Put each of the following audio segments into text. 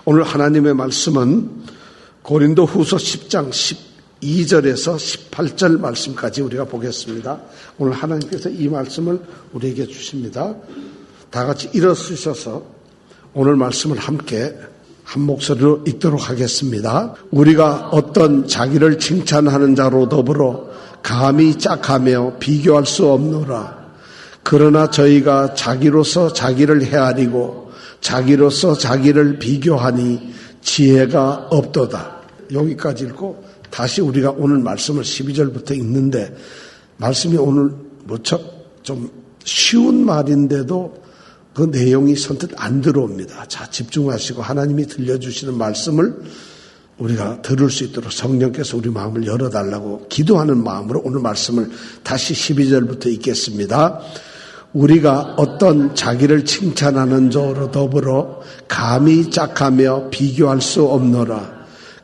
오늘 하나님의 말씀은 고린도 후서 10장 12절에서 18절 말씀까지 우리가 보겠습니다. 오늘 하나님께서 이 말씀을 우리에게 주십니다. 다 같이 일어서셔서 오늘 말씀을 함께 한 목소리로 읽도록 하겠습니다. 우리가 어떤 자기를 칭찬하는 자로 더불어 감히 짝하며 비교할 수 없노라. 그러나 저희가 자기로서 자기를 헤아리고 자기로서 자기를 비교하니 지혜가 없도다. 여기까지 읽고 다시 우리가 오늘 말씀을 12절부터 읽는데, 말씀이 오늘 무척 좀 쉬운 말인데도 그 내용이 선뜻 안 들어옵니다. 자, 집중하시고 하나님이 들려주시는 말씀을 우리가 들을 수 있도록 성령께서 우리 마음을 열어달라고 기도하는 마음으로 오늘 말씀을 다시 12절부터 읽겠습니다. 우리가 어떤 자기를 칭찬하는 자로 더불어 감히 짝하며 비교할 수 없노라.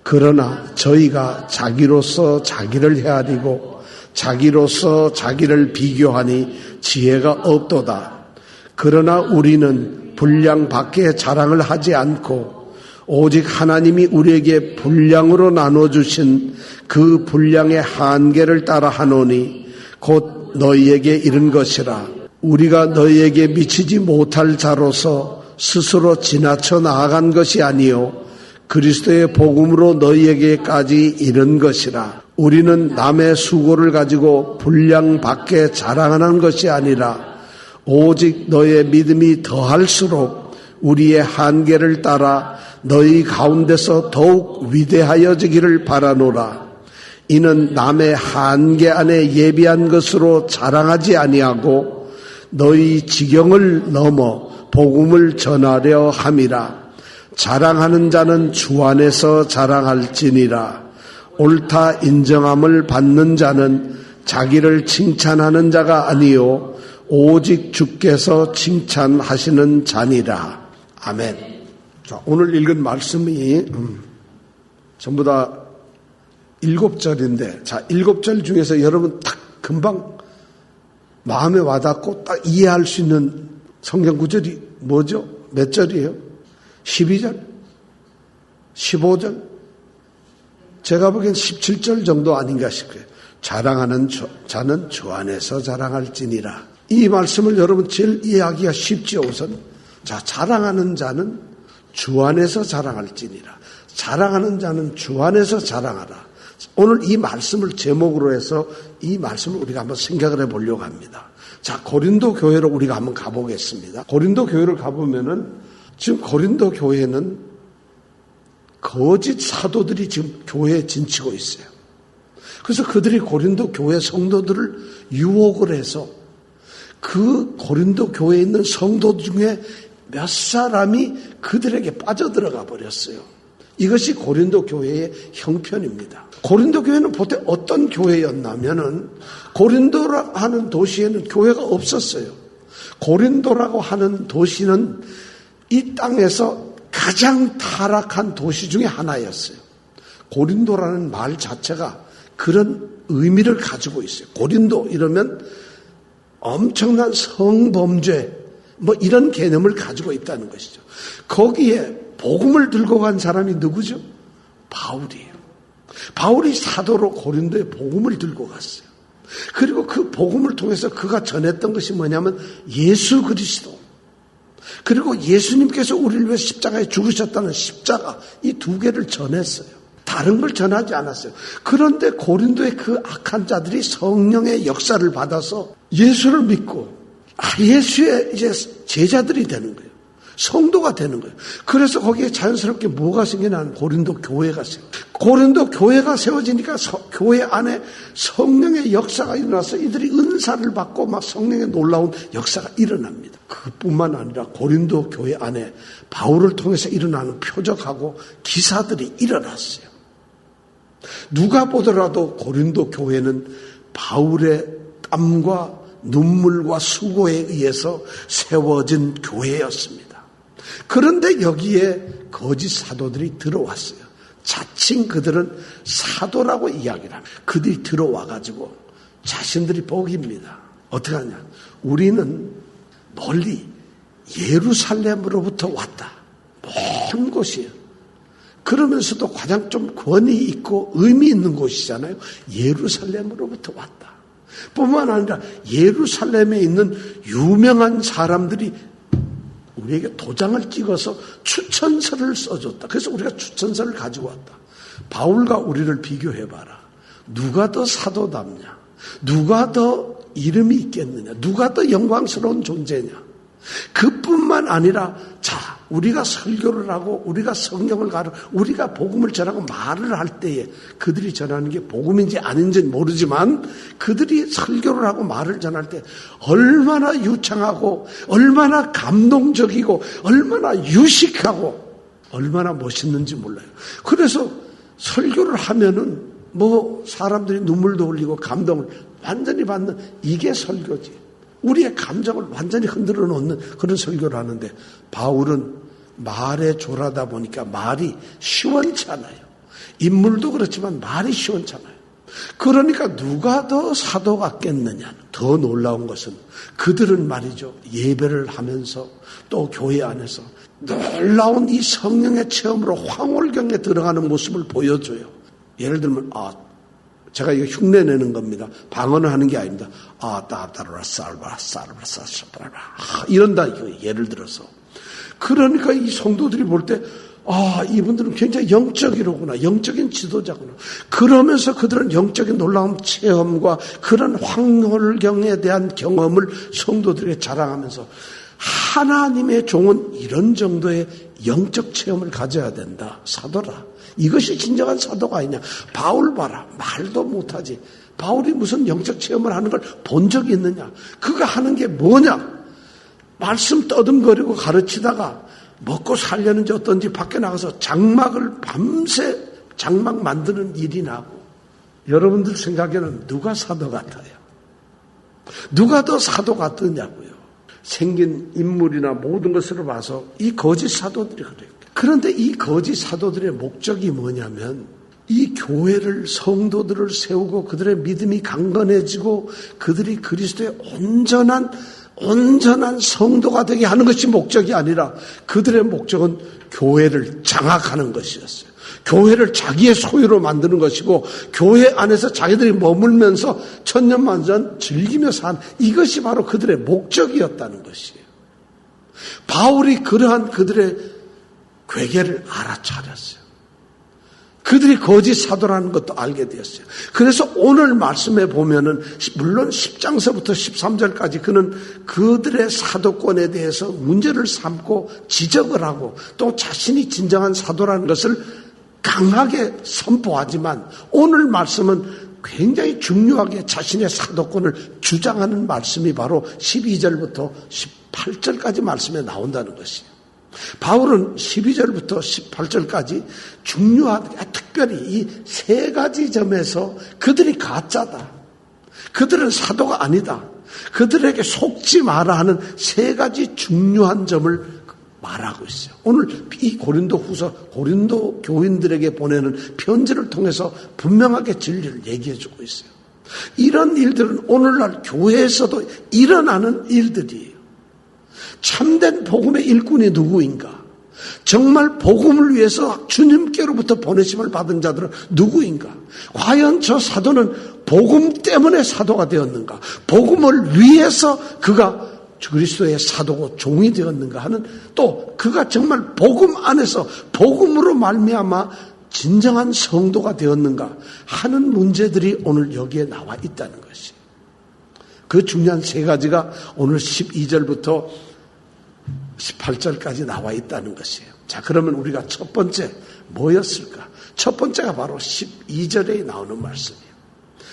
그러나 저희가 자기로서 자기를 헤아리고 자기로서 자기를 비교하니 지혜가 없도다. 그러나 우리는 분량 밖에 자랑을 하지 않고 오직 하나님이 우리에게 분량으로 나눠주신 그 분량의 한계를 따라 하노니 곧 너희에게 이른 것이라. 우리가 너희에게 미치지 못할 자로서 스스로 지나쳐 나아간 것이 아니요 그리스도의 복음으로 너희에게까지 이른 것이라. 우리는 남의 수고를 가지고 분량 밖에 자랑하는 것이 아니라 오직 너의 믿음이 더할수록 우리의 한계를 따라 너희 가운데서 더욱 위대하여지기를 바라노라. 이는 남의 한계 안에 예비한 것으로 자랑하지 아니하고 너희 지경을 넘어 복음을 전하려 함이라. 자랑하는 자는 주 안에서 자랑할지니라. 옳다 인정함을 받는 자는 자기를 칭찬하는 자가 아니요 오직 주께서 칭찬하시는 자니라. 아멘. 자, 오늘 읽은 말씀이 전부 다 7절인데, 자, 7절 중에서 여러분 딱 금방 마음에 와닿고 딱 이해할 수 있는 성경 구절이 뭐죠? 몇 절이에요? 12절? 15절? 제가 보기엔 17절 정도 아닌가 싶어요. 자랑하는 자는 주 안에서 자랑할지니라. 이 말씀을 여러분 제일 이해하기가 쉽죠, 우선. 자, 자랑하는 자는 주 안에서 자랑할지니라. 자랑하는 자는 주 안에서 자랑하라. 오늘 이 말씀을 제목으로 해서 이 말씀을 우리가 한번 생각을 해보려고 합니다. 자, 고린도 교회로 우리가 한번 가보겠습니다. 고린도 교회를 가보면은 지금 고린도 교회는 거짓 사도들이 지금 교회에 진치고 있어요. 그래서 그들이 고린도 교회 성도들을 유혹을 해서 그 고린도 교회에 있는 성도 중에 몇 사람이 그들에게 빠져들어가 버렸어요. 이것이 고린도 교회의 형편입니다. 고린도 교회는 보통 어떤 교회였냐면은 고린도라 하는 도시에는 교회가 없었어요. 고린도라고 하는 도시는 이 땅에서 가장 타락한 도시 중에 하나였어요. 고린도라는 말 자체가 그런 의미를 가지고 있어요. 고린도 이러면 엄청난 성범죄 뭐 이런 개념을 가지고 있다는 것이죠. 거기에 복음을 들고 간 사람이 누구죠? 바울이에요. 바울이 사도로 고린도에 복음을 들고 갔어요. 그리고 그 복음을 통해서 그가 전했던 것이 뭐냐면 예수 그리스도, 그리고 예수님께서 우리를 위해 십자가에 죽으셨다는 십자가, 이 두 개를 전했어요. 다른 걸 전하지 않았어요. 그런데 고린도의 그 악한 자들이 성령의 역사를 받아서 예수를 믿고 예수의 이제 제자들이 되는 거예요. 성도가 되는 거예요. 그래서 거기에 자연스럽게 뭐가 생겨나는? 고린도 교회가 세워져요. 고린도 교회가 세워지니까 교회 안에 성령의 역사가 일어나서 이들이 은사를 받고 막 성령의 놀라운 역사가 일어납니다. 그뿐만 아니라 고린도 교회 안에 바울을 통해서 일어나는 표적하고 기사들이 일어났어요. 누가 보더라도 고린도 교회는 바울의 땀과 눈물과 수고에 의해서 세워진 교회였습니다. 그런데 여기에 거짓 사도들이 들어왔어요. 자칭 그들은 사도라고 이야기를 합니다. 그들이 들어와가지고 자신들이 복입니다. 어떻게 하냐? 우리는 멀리 예루살렘으로부터 왔다. 먼 곳이에요. 그러면서도 가장 좀 권위 있고 의미 있는 곳이잖아요. 예루살렘으로부터 왔다. 뿐만 아니라 예루살렘에 있는 유명한 사람들이 우리에게 도장을 찍어서 추천서를 써줬다. 그래서 우리가 추천서를 가지고 왔다. 바울과 우리를 비교해봐라. 누가 더 사도답냐? 누가 더 이름이 있겠느냐? 누가 더 영광스러운 존재냐? 그뿐만 아니라 자, 우리가 설교를 하고 우리가 성경을 가르쳐 우리가 복음을 전하고 말을 할 때에 그들이 전하는 게 복음인지 아닌지 모르지만 그들이 설교를 하고 말을 전할 때 얼마나 유창하고 얼마나 감동적이고 얼마나 유식하고 얼마나 멋있는지 몰라요. 그래서 설교를 하면은 뭐 사람들이 눈물도 흘리고 감동을 완전히 받는 이게 설교지. 우리의 감정을 완전히 흔들어 놓는 그런 설교를 하는데 바울은 말에 졸하다 보니까 말이 시원찮아요. 인물도 그렇지만 말이 시원찮아요. 그러니까 누가 더 사도 같겠느냐. 더 놀라운 것은 그들은 말이죠. 예배를 하면서 또 교회 안에서 놀라운 이 성령의 체험으로 황홀경에 들어가는 모습을 보여줘요. 예를 들면 제가 이거 흉내내는 겁니다. 방언을 하는 게 아닙니다. 따따라 살바라 이런다 이거 예를 들어서. 그러니까 이 성도들이 볼 때 이분들은 굉장히 영적이로구나. 영적인 지도자구나. 그러면서 그들은 영적인 놀라운 체험과 그런 황홀경에 대한 경험을 성도들에게 자랑하면서 하나님의 종은 이런 정도의 영적 체험을 가져야 된다. 사도라. 이것이 진정한 사도가 아니냐. 바울 봐라. 말도 못하지. 바울이 무슨 영적 체험을 하는 걸 본 적이 있느냐. 그가 하는 게 뭐냐. 말씀 떠듬거리고 가르치다가 먹고 살려는지 어떤지 밖에 나가서 장막을 밤새 장막 만드는 일이 나고. 여러분들 생각에는 누가 사도 같아요? 누가 더 사도 같으냐고요. 생긴 인물이나 모든 것을 봐서 이 거짓 사도들이 그래요. 그런데 이 거짓 사도들의 목적이 뭐냐면 이 교회를 성도들을 세우고 그들의 믿음이 강건해지고 그들이 그리스도의 온전한 성도가 되게 하는 것이 목적이 아니라 그들의 목적은 교회를 장악하는 것이었어요. 교회를 자기의 소유로 만드는 것이고 교회 안에서 자기들이 머물면서 천년만년 즐기며 산 이것이 바로 그들의 목적이었다는 것이에요. 바울이 그러한 그들의 괴계를 알아차렸어요. 그들이 거짓 사도라는 것도 알게 되었어요. 그래서 오늘 말씀에 보면은 물론 10장서부터 13절까지 그는 그들의 사도권에 대해서 문제를 삼고 지적을 하고 또 자신이 진정한 사도라는 것을 강하게 선포하지만 오늘 말씀은 굉장히 중요하게 자신의 사도권을 주장하는 말씀이 바로 12절부터 18절까지 말씀에 나온다는 것이에요. 바울은 12절부터 18절까지 중요하게 특별히 이 세 가지 점에서 그들이 가짜다. 그들은 사도가 아니다. 그들에게 속지 마라 하는 세 가지 중요한 점을 말하고 있어요. 오늘 이 고린도 교인들에게 보내는 편지를 통해서 분명하게 진리를 얘기해주고 있어요. 이런 일들은 오늘날 교회에서도 일어나는 일들이에요. 참된 복음의 일꾼이 누구인가? 정말 복음을 위해서 주님께로부터 보내심을 받은 자들은 누구인가? 과연 저 사도는 복음 때문에 사도가 되었는가? 복음을 위해서 그가 그리스도의 사도고 종이 되었는가 하는 또 그가 정말 복음 안에서 복음으로 말미암아 진정한 성도가 되었는가 하는 문제들이 오늘 여기에 나와 있다는 것이에요. 그 중요한 세 가지가 오늘 12절부터 18절까지 나와 있다는 것이에요. 자, 그러면 우리가 첫 번째 뭐였을까? 첫 번째가 바로 12절에 나오는 말씀이에요.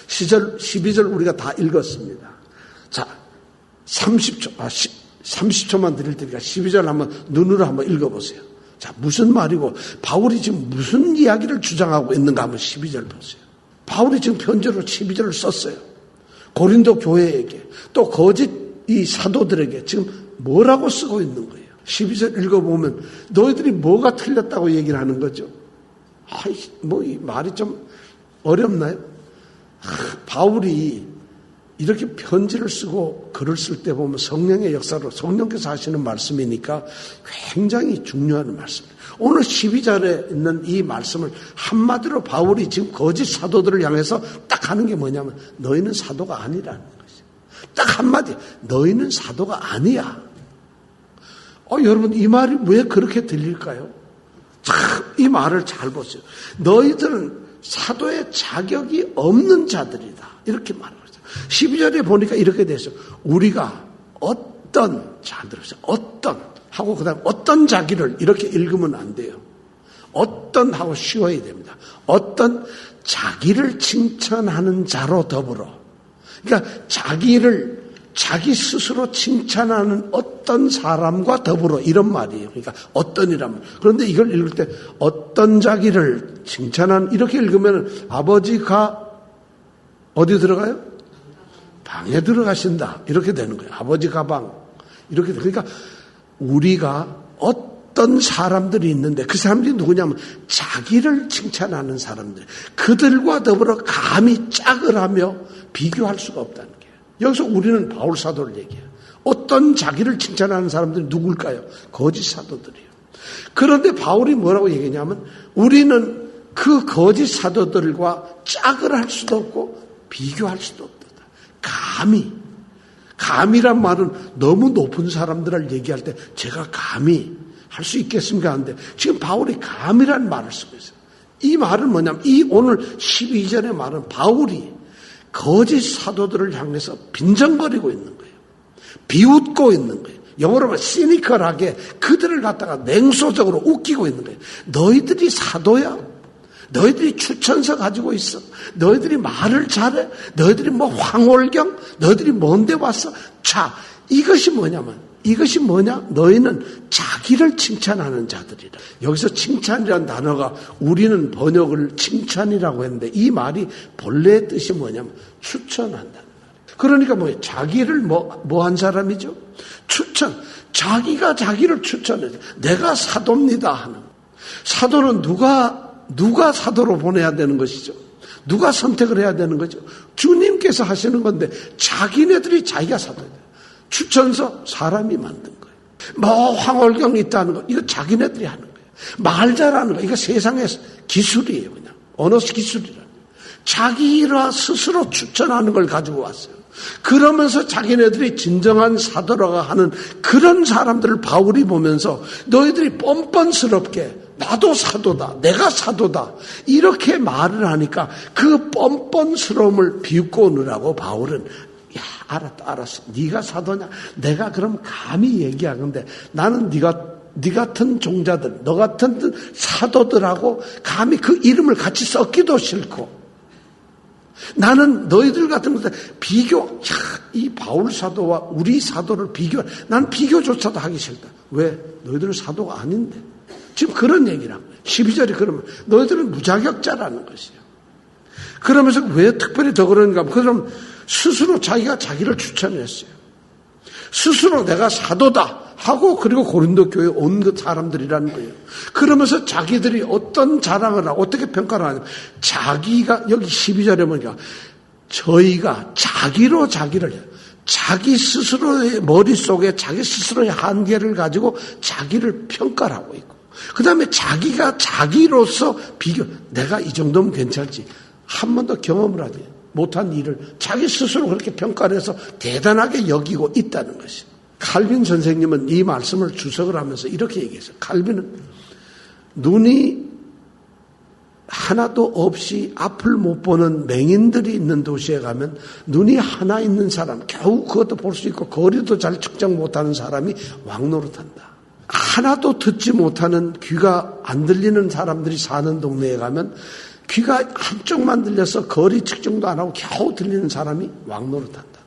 12절 우리가 다 읽었습니다. 자, 30초만 드릴 테니까 12절 한번 눈으로 한번 읽어보세요. 자, 무슨 말이고 바울이 지금 무슨 이야기를 주장하고 있는가 한번 12절 보세요. 바울이 지금 편지로 12절을 썼어요. 고린도 교회에게 또 거짓 이 사도들에게 지금 뭐라고 쓰고 있는 거예요. 12절 읽어보면 너희들이 뭐가 틀렸다고 얘기를 하는 거죠. 이 말이 좀 어렵나요? 바울이 이렇게 편지를 쓰고 글을 쓸 때 보면 성령의 역사로 성령께서 하시는 말씀이니까 굉장히 중요한 말씀입니다. 오늘 12절에 있는 이 말씀을 한마디로 바울이 지금 거짓 사도들을 향해서 딱 하는 게 뭐냐면 너희는 사도가 아니라는 것이죠. 딱 한마디, 너희는 사도가 아니야. 여러분 이 말이 왜 그렇게 들릴까요? 참 이 말을 잘 보세요. 너희들은 사도의 자격이 없는 자들이다. 이렇게 말하고 있어요. 12절에 보니까 이렇게 돼서 우리가 어떤 자들이죠. 어떤 하고 그다음 어떤 자기를 이렇게 읽으면 안 돼요. 어떤 하고 쉬워야 됩니다. 어떤 자기를 칭찬하는 자로 더불어. 그러니까 자기 스스로 칭찬하는 어떤 사람과 더불어 이런 말이에요. 그러니까 어떤이라면. 그런데 이걸 읽을 때 어떤 자기를 칭찬하는 이렇게 읽으면 아버지가 어디 들어가요? 방에 들어가신다. 이렇게 되는 거예요. 아버지가 방. 이렇게 돼. 그러니까 우리가 어떤 사람들이 있는데 그 사람들이 누구냐면 자기를 칭찬하는 사람들. 그들과 더불어 감히 짝을 하며 비교할 수가 없다는 거예요. 여기서 우리는 바울 사도를 얘기해요. 어떤 자기를 칭찬하는 사람들이 누굴까요? 거짓 사도들이에요. 그런데 바울이 뭐라고 얘기냐면 우리는 그 거짓 사도들과 짝을 할 수도 없고 비교할 수도 없다. 감이란 말은 너무 높은 사람들을 얘기할 때 제가 감히 할 수 있겠습니까? 하는데 지금 바울이 감이란 말을 쓰고 있어요. 이 말은 뭐냐면 이 오늘 12절의 말은 바울이 거짓 사도들을 향해서 빈정거리고 있는 거예요. 비웃고 있는 거예요. 영어로 하면 시니컬하게 그들을 갖다가 냉소적으로 웃기고 있는 거예요. 너희들이 사도야? 너희들이 추천서 가지고 있어? 너희들이 말을 잘해? 너희들이 뭐 황홀경? 너희들이 뭔데 왔어? 자, 이것이 뭐냐? 너희는 자기를 칭찬하는 자들이라. 여기서 칭찬이라는 단어가 우리는 번역을 칭찬이라고 했는데 이 말이 본래의 뜻이 뭐냐면 추천한다는 말이에요. 그러니까 뭐예요? 자기를 뭐 한 사람이죠? 추천. 자기가 자기를 추천해. 내가 사도입니다 하는. 사도는 누가 사도로 보내야 되는 것이죠? 누가 선택을 해야 되는 거죠? 주님께서 하시는 건데 자기네들이 자기가 사도예요. 추천서 사람이 만든 거예요. 뭐 황홀경이 있다는 거 이거 자기네들이 하는 거예요. 말 잘하는 거 이거 세상의 기술이에요. 그냥 언어 기술이라는 거예요. 자기라 스스로 추천하는 걸 가지고 왔어요. 그러면서 자기네들이 진정한 사도라고 하는 그런 사람들을 바울이 보면서 너희들이 뻔뻔스럽게 나도 사도다. 내가 사도다. 이렇게 말을 하니까 그 뻔뻔스러움을 비웃고 오느라고 바울은 야, 알았어. 네가 사도냐? 내가 그럼 감히 얘기하는데 나는 네 같은 종자들, 너 같은 사도들하고 감히 그 이름을 같이 섞기도 싫고 나는 너희들 같은 것들 비교, 이 바울 사도와 우리 사도를 난 비교조차도 하기 싫다. 왜? 너희들은 사도가 아닌데. 지금 그런 얘기를 합니다. 12절에 그러면 너희들은 무자격자라는 것이에요. 그러면서 왜 특별히 더 그런가? 그럼 스스로 자기가 자기를 추천했어요. 스스로 내가 사도다 하고 그리고 고린도 교회에 온 그 사람들이라는 거예요. 그러면서 자기들이 어떤 자랑을 하고 어떻게 평가를 하냐면 자기가 여기 12절에 보니까 저희가 자기로 자기를 해요. 자기 스스로의 머릿속에 자기 스스로의 한계를 가지고 자기를 평가를 하고 있고 그 다음에 자기가 자기로서 비교 내가 이 정도면 괜찮지 한 번도 경험을 하지 못한 일을 자기 스스로 그렇게 평가를 해서 대단하게 여기고 있다는 것이에요. 칼빈 선생님은 이 말씀을 주석을 하면서 이렇게 얘기했어요. 칼빈은 눈이 하나도 없이 앞을 못 보는 맹인들이 있는 도시에 가면 눈이 하나 있는 사람, 겨우 그것도 볼 수 있고 거리도 잘 측정 못하는 사람이 왕노릇한다. 하나도 듣지 못하는 귀가 안 들리는 사람들이 사는 동네에 가면 귀가 한쪽만 들려서 거리 측정도 안 하고 겨우 들리는 사람이 왕노릇한다.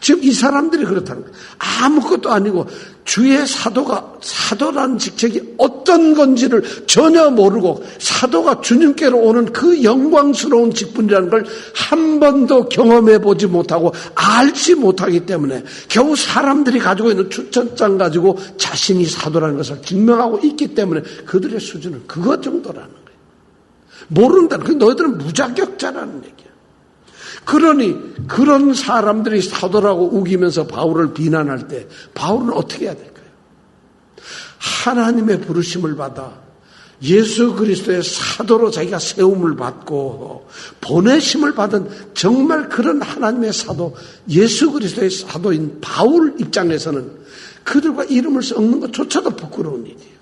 지금 이 사람들이 그렇다는 거예요. 아무것도 아니고 주의 사도라는 직책이 어떤 건지를 전혀 모르고 사도가 주님께로 오는 그 영광스러운 직분이라는 걸 한 번도 경험해 보지 못하고 알지 못하기 때문에 겨우 사람들이 가지고 있는 추천장 가지고 자신이 사도라는 것을 증명하고 있기 때문에 그들의 수준은 그것 정도라는 거예요. 모른다는 거예요. 너희들은 무자격자라는 얘기야. 그러니 그런 사람들이 사도라고 우기면서 바울을 비난할 때 바울은 어떻게 해야 될까요? 하나님의 부르심을 받아 예수 그리스도의 사도로 자기가 세움을 받고 보내심을 받은 정말 그런 하나님의 사도, 예수 그리스도의 사도인 바울 입장에서는 그들과 이름을 섞는 것조차도 부끄러운 일이에요.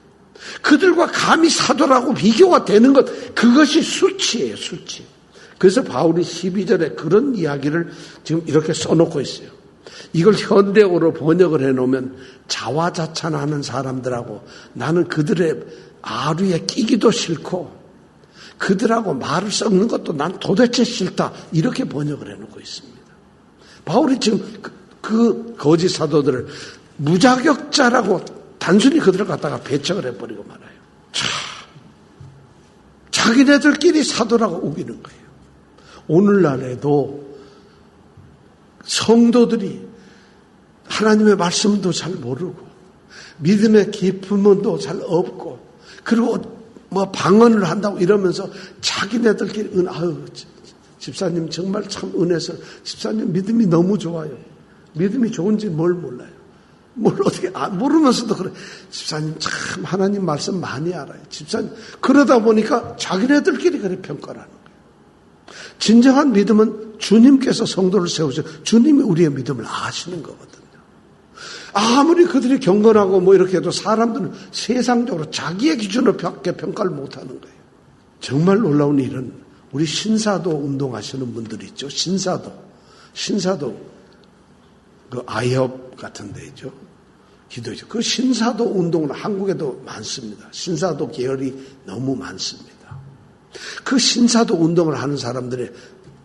그들과 감히 사도라고 비교가 되는 것, 그것이 수치예요, 수치. 그래서 바울이 12절에 그런 이야기를 지금 이렇게 써놓고 있어요. 이걸 현대어로 번역을 해놓으면 자화자찬하는 사람들하고 나는 그들의 아류에 끼기도 싫고 그들하고 말을 섞는 것도 난 도대체 싫다. 이렇게 번역을 해놓고 있습니다. 바울이 지금 그 거짓 사도들을 무자격자라고 단순히 그들을 갖다가 배척을 해버리고 말아요. 자기네들끼리 사도라고 우기는 거예요. 오늘날에도 성도들이 하나님의 말씀도 잘 모르고 믿음의 깊음도 잘 없고 그리고 뭐 방언을 한다고 이러면서 자기네들끼리 아유 집사님 정말 참 은혜서 집사님 믿음이 너무 좋아요. 믿음이 좋은지 뭘 몰라요. 뭘 어떻게 모르면서도 그래. 집사님 참 하나님 말씀 많이 알아요. 집사님 그러다 보니까 자기네들끼리 그렇게 평가를 하는 거예요. 진정한 믿음은 주님께서 성도를 세우셔. 주님이 우리의 믿음을 아시는 거거든요. 아무리 그들이 경건하고 뭐 이렇게 해도 사람들은 세상적으로 자기의 기준으로 평가를 못하는 거예요. 정말 놀라운 일은 우리 신사도 운동하시는 분들이 있죠. 신사도 그 아이협 같은 데 있죠. 기도죠. 그 신사도 운동은 한국에도 많습니다. 신사도 계열이 너무 많습니다. 그 신사도 운동을 하는 사람들의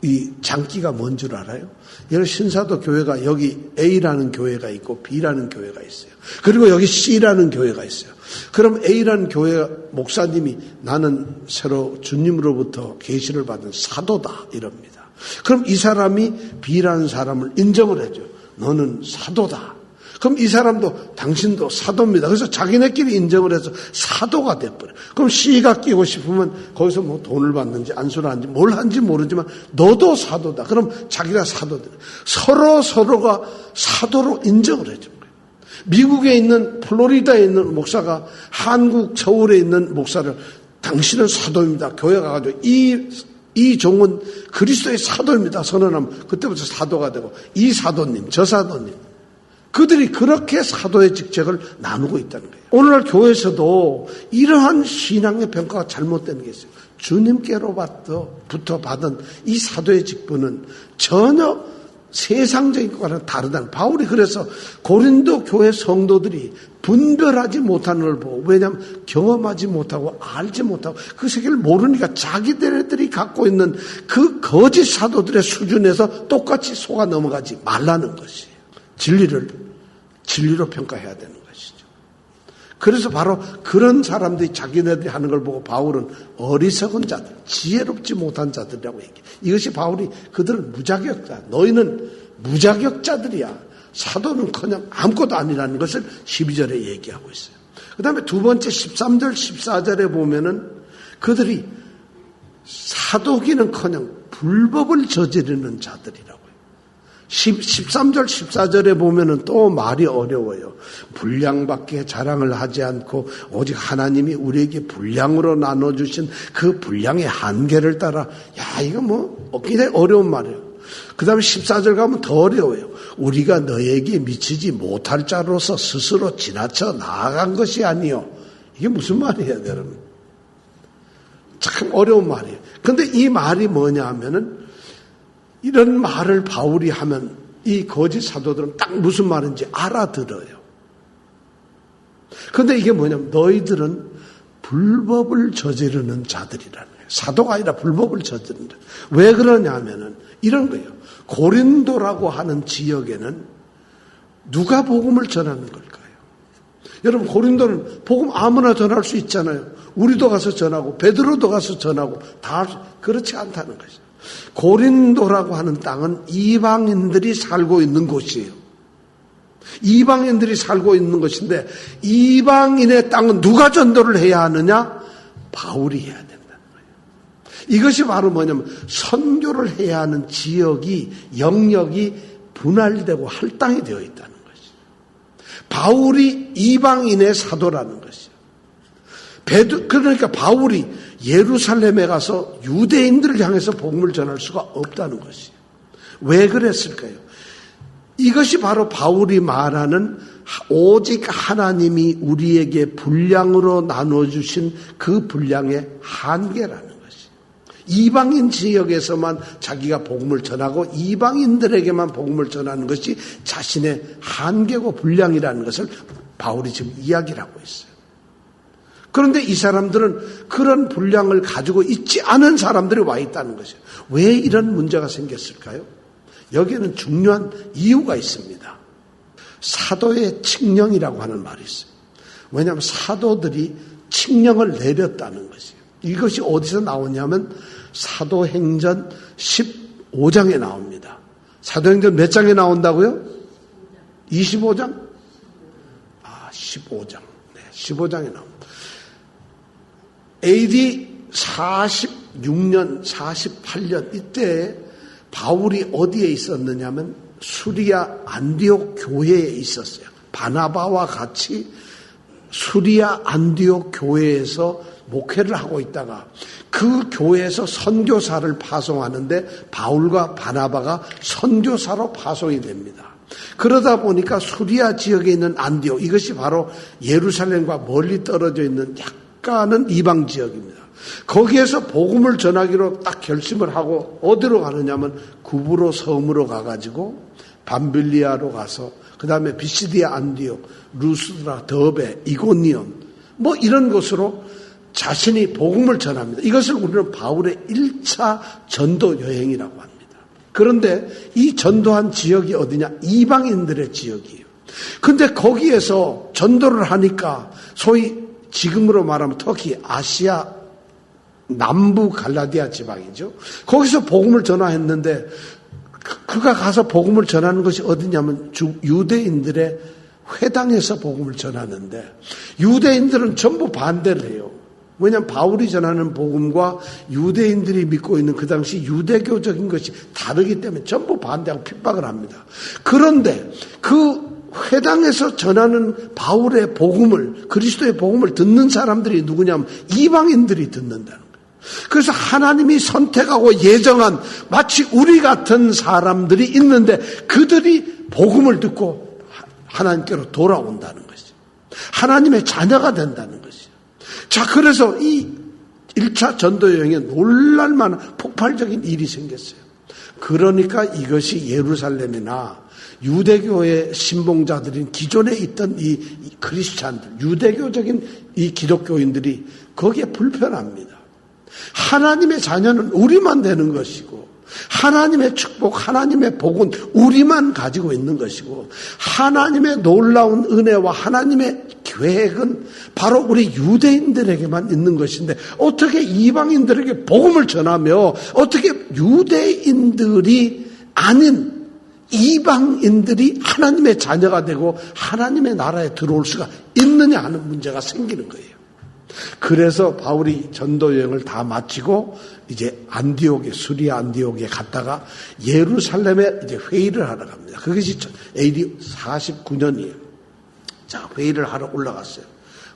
이 장기가 뭔 줄 알아요? 여기 신사도 교회가 여기 A라는 교회가 있고 B라는 교회가 있어요. 그리고 여기 C라는 교회가 있어요. 그럼 A라는 교회 목사님이 나는 새로 주님으로부터 계시를 받은 사도다 이럽니다. 그럼 이 사람이 B라는 사람을 인정을 해줘. 너는 사도다. 그럼 이 사람도 당신도 사도입니다. 그래서 자기네끼리 인정을 해서 사도가 돼버려요. 그럼 C가 끼고 싶으면 거기서 뭐 돈을 받는지 안수를 하는지 뭘 하는지 모르지만 너도 사도다. 그럼 자기가 사도다. 서로가 사도로 인정을 해준 거예요. 미국에 있는 플로리다에 있는 목사가 한국 서울에 있는 목사를 당신은 사도입니다. 교회 가가지고 이 종은 그리스도의 사도입니다. 선언하면 그때부터 사도가 되고 이 사도님 저 사도님 그들이 그렇게 사도의 직책을 나누고 있다는 거예요. 오늘날 교회에서도 이러한 신앙의 평가가 잘못되는 게 있어요. 주님께로부터 받은 이 사도의 직분은 전혀 세상적인 것과는 다르다는. 바울이 그래서 고린도 교회 성도들이 분별하지 못하는 걸 보고, 왜냐하면 경험하지 못하고 알지 못하고 그 세계를 모르니까 자기들이 갖고 있는 그 거짓 사도들의 수준에서 똑같이 속아 넘어가지 말라는 것이에요. 진리로 평가해야 되는 것이죠. 그래서 바로 그런 사람들이 자기네들이 하는 걸 보고 바울은 어리석은 자들, 지혜롭지 못한 자들이라고 얘기해요. 이것이 바울이 그들을 무자격자, 너희는 무자격자들이야. 사도는커녕 아무것도 아니라는 것을 12절에 얘기하고 있어요. 그 다음에 두 번째 13절, 14절에 보면은 그들이 사도기는커녕 불법을 저지르는 자들이라고. 13절, 14절에 보면은 또 말이 어려워요. 분량밖에 자랑을 하지 않고 오직 하나님이 우리에게 분량으로 나눠주신 그 분량의 한계를 따라, 야, 이거 뭐, 굉장히 어려운 말이에요. 그 다음에 14절 가면 더 어려워요. 우리가 너에게 미치지 못할 자로서 스스로 지나쳐 나아간 것이 아니요. 이게 무슨 말이에요, 여러분? 참 어려운 말이에요. 근데 이 말이 뭐냐 하면은, 이런 말을 바울이 하면 이 거짓 사도들은 딱 무슨 말인지 알아들어요. 그런데 이게 뭐냐면 너희들은 불법을 저지르는 자들이라는 거예요. 사도가 아니라 불법을 저지른다. 왜 그러냐 하면은 이런 거예요. 고린도라고 하는 지역에는 누가 복음을 전하는 걸까요? 여러분, 고린도는 복음 아무나 전할 수 있잖아요. 우리도 가서 전하고 베드로도 가서 전하고 다 그렇지 않다는 것이죠. 고린도라고 하는 땅은 이방인들이 살고 있는 곳이에요. 이방인들이 살고 있는 것인데 이방인의 땅은 누가 전도를 해야 하느냐? 바울이 해야 된다는 거예요. 이것이 바로 뭐냐면 선교를 해야 하는 지역이, 영역이 분할되고 할당이 되어 있다는 것이죠. 바울이 이방인의 사도라는 것이죠. 그러니까 바울이 예루살렘에 가서 유대인들을 향해서 복음을 전할 수가 없다는 것이에요. 왜 그랬을까요? 이것이 바로 바울이 말하는 오직 하나님이 우리에게 분량으로 나눠주신 그 분량의 한계라는 것이에요. 이방인 지역에서만 자기가 복음을 전하고 이방인들에게만 복음을 전하는 것이 자신의 한계고 분량이라는 것을 바울이 지금 이야기를 하고 있어요. 그런데 이 사람들은 그런 분량을 가지고 있지 않은 사람들이 와 있다는 것이에요. 왜 이런 문제가 생겼을까요? 여기에는 중요한 이유가 있습니다. 사도의 칙령이라고 하는 말이 있어요. 왜냐하면 사도들이 칙령을 내렸다는 것이에요. 이것이 어디서 나오냐면 사도행전 15장에 나옵니다. 사도행전 몇 장에 나온다고요? 25장? 15장. 네, 15장에 나옵니다. AD 46년, 48년 이때 바울이 어디에 있었느냐면 수리아 안디옥 교회에 있었어요. 바나바와 같이 수리아 안디옥 교회에서 목회를 하고 있다가 그 교회에서 선교사를 파송하는데 바울과 바나바가 선교사로 파송이 됩니다. 그러다 보니까 수리아 지역에 있는 안디옥, 이것이 바로 예루살렘과 멀리 떨어져 있는 약간은 이방 지역입니다. 거기에서 복음을 전하기로 딱 결심을 하고 어디로 가느냐면 구브로 섬으로 가가지고 밤빌리아로 가서 그 다음에 비시디아 안디옥, 루스드라, 더베, 이고니온 뭐 이런 곳으로 자신이 복음을 전합니다. 이것을 우리는 바울의 1차 전도 여행이라고 합니다. 그런데 이 전도한 지역이 어디냐? 이방인들의 지역이에요. 근데 거기에서 전도를 하니까 소위 지금으로 말하면 터키, 아시아 남부 갈라디아 지방이죠. 거기서 복음을 전화했는데 그가 가서 복음을 전하는 것이 어디냐면 유대인들의 회당에서 복음을 전하는데 유대인들은 전부 반대를 해요. 왜냐하면 바울이 전하는 복음과 유대인들이 믿고 있는 그 당시 유대교적인 것이 다르기 때문에 전부 반대하고 핍박을 합니다. 그런데 그 회당에서 전하는 바울의 복음을, 그리스도의 복음을 듣는 사람들이 누구냐면 이방인들이 듣는다는 거예요. 그래서 하나님이 선택하고 예정한 마치 우리 같은 사람들이 있는데 그들이 복음을 듣고 하나님께로 돌아온다는 것이죠. 하나님의 자녀가 된다는 것이죠. 자, 그래서 이 1차 전도 여행에 놀랄만한 폭발적인 일이 생겼어요. 그러니까 이것이 예루살렘이나 유대교의 신봉자들인 기존에 있던 이 크리스찬들, 유대교적인 이 기독교인들이 거기에 불편합니다. 하나님의 자녀는 우리만 되는 것이고 하나님의 축복, 하나님의 복은 우리만 가지고 있는 것이고 하나님의 놀라운 은혜와 하나님의 계획은 바로 우리 유대인들에게만 있는 것인데 어떻게 이방인들에게 복음을 전하며 어떻게 유대인들이 아닌 이방인들이 하나님의 자녀가 되고 하나님의 나라에 들어올 수가 있느냐 하는 문제가 생기는 거예요. 그래서 바울이 전도 여행을 다 마치고 이제 안디옥에, 수리아 안디옥에 갔다가 예루살렘에 이제 회의를 하러 갑니다. 그것이 AD 49년이에요. 자, 회의를 하러 올라갔어요.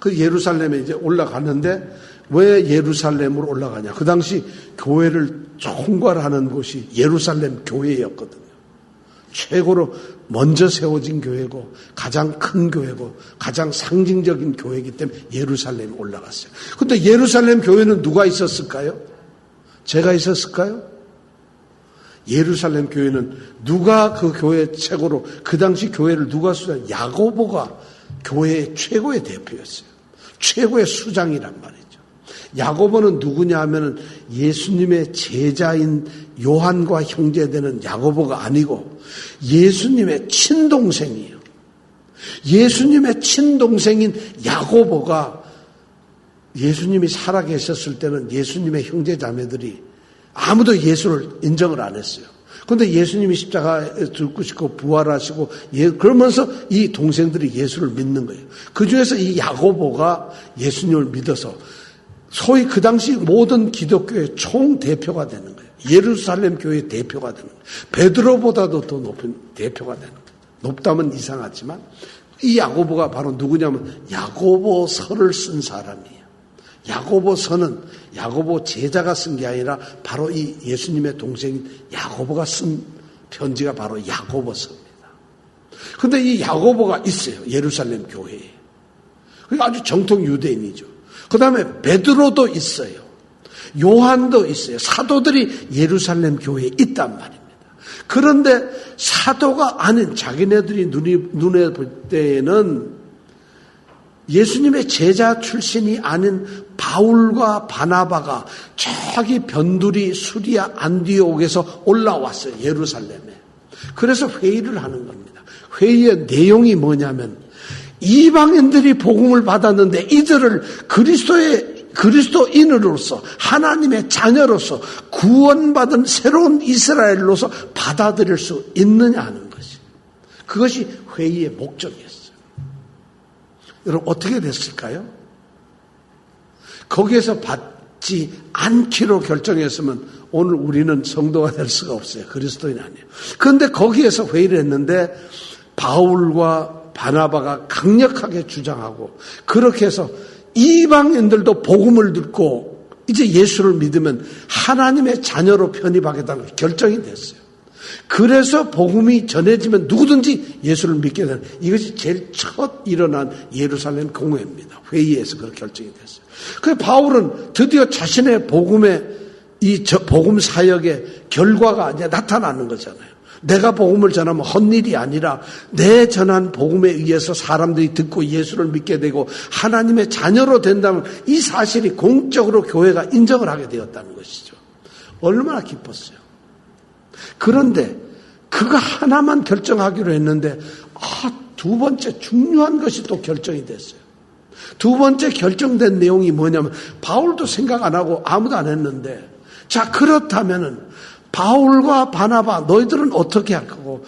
그 예루살렘에 이제 올라갔는데 왜 예루살렘으로 올라가냐? 그 당시 교회를 총괄하는 곳이 예루살렘 교회였거든요. 최고로 먼저 세워진 교회고 가장 큰 교회고 가장 상징적인 교회이기 때문에 예루살렘에 올라갔어요. 그런데 예루살렘 교회는 누가 있었을까요? 제가 있었을까요? 예루살렘 교회는 누가 그 교회 최고로 그 당시 교회를 누가 수장? 야고보가 교회의 최고의 대표였어요. 최고의 수장이란 말이죠. 야고보는 누구냐 하면은 예수님의 제자인 요한과 형제되는 야고보가 아니고 예수님의 친동생이에요. 예수님의 친동생인 야고보가 예수님이 살아계셨을 때는 예수님의 형제자매들이 아무도 예수를 인정을 안 했어요. 그런데 예수님이 십자가에 죽으시고 부활하시고 그러면서 이 동생들이 예수를 믿는 거예요. 그 중에서 이 야고보가 예수님을 믿어서 소위 그 당시 모든 기독교의 총 대표가 되는 거예요. 예루살렘 교회의 대표가 되는 거예요. 베드로보다도 더 높은 대표가 되는 거예요. 높다면 이상하지만 이 야고보가 바로 누구냐면 야고보서를 쓴 사람이에요. 야고보서는 야고보 제자가 쓴 게 아니라 바로 이 예수님의 동생인 야고보가 쓴 편지가 바로 야고보서입니다. 그런데 이 야고보가 있어요. 예루살렘 교회에. 그러니까 아주 정통 유대인이죠. 그 다음에 베드로도 있어요. 요한도 있어요. 사도들이 예루살렘 교회에 있단 말입니다. 그런데 사도가 아닌 자기네들이 눈에 볼 때에는 예수님의 제자 출신이 아닌 바울과 바나바가 저기 변두리 수리아 안디옥에서 올라왔어요. 예루살렘에. 그래서 회의를 하는 겁니다. 회의의 내용이 뭐냐면 이방인들이 복음을 받았는데 이들을 그리스도인으로서 하나님의 자녀로서 구원받은 새로운 이스라엘로서 받아들일 수 있느냐 하는 것이. 그것이 회의의 목적이었어요. 여러분 어떻게 됐을까요? 거기에서 받지 않기로 결정했으면 오늘 우리는 성도가 될 수가 없어요. 그리스도인 아니에요. 그런데 거기에서 회의를 했는데 바울과 바나바가 강력하게 주장하고 그렇게 해서 이방인들도 복음을 듣고 이제 예수를 믿으면 하나님의 자녀로 편입하겠다는 결정이 됐어요. 그래서 복음이 전해지면 누구든지 예수를 믿게 되는 이것이 제일 첫 일어난 예루살렘 공회입니다. 회의에서 그렇게 결정이 됐어요. 그래서 바울은 드디어 자신의 복음의 복음 사역의 결과가 이제 나타나는 거잖아요. 내가 복음을 전하면 헛일이 아니라 내 전한 복음에 의해서 사람들이 듣고 예수를 믿게 되고 하나님의 자녀로 된다면 이 사실이 공적으로 교회가 인정을 하게 되었다는 것이죠. 얼마나 기뻤어요. 그런데 그거 하나만 결정하기로 했는데 두 번째 중요한 것이 또 결정이 됐어요. 두 번째 결정된 내용이 뭐냐면 바울도 생각 안 하고 아무도 안 했는데 자 그렇다면은 바울과 바나바 너희들은 어떻게 할 거고